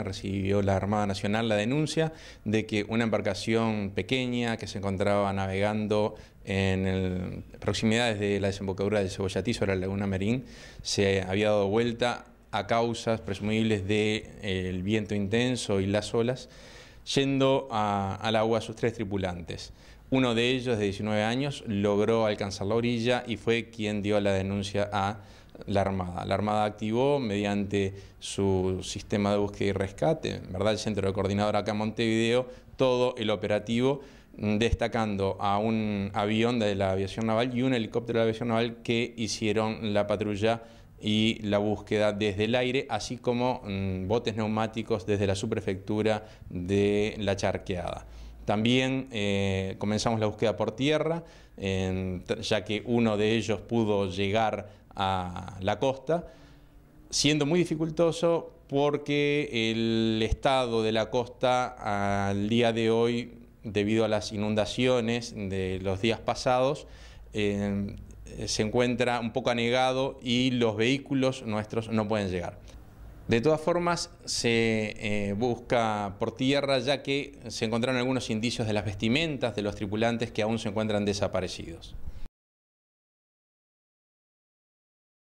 Recibió la Armada Nacional la denuncia de que una embarcación pequeña que se encontraba navegando en proximidades de la desembocadura del Cebollatí sobre la Laguna Merín se había dado vuelta a causas presumibles del viento intenso y las olas, yendo al agua a sus 3 tripulantes. Uno de ellos, de 19 años, logró alcanzar la orilla y fue quien dio la denuncia a la Armada. La Armada activó mediante su sistema de búsqueda y rescate, ¿verdad? El Centro de Coordinador acá en Montevideo, todo el operativo, destacando a un avión de la aviación naval y un helicóptero de la aviación naval que hicieron la patrulla y la búsqueda desde el aire, así como botes neumáticos desde la subprefectura de La Charqueada. También comenzamos la búsqueda por tierra, ya que uno de ellos pudo llegar a la costa, siendo muy dificultoso porque el estado de la costa al día de hoy, debido a las inundaciones de los días pasados, se encuentra un poco anegado y los vehículos nuestros no pueden llegar. De todas formas, se busca por tierra, ya que se encontraron algunos indicios de las vestimentas de los tripulantes que aún se encuentran desaparecidos.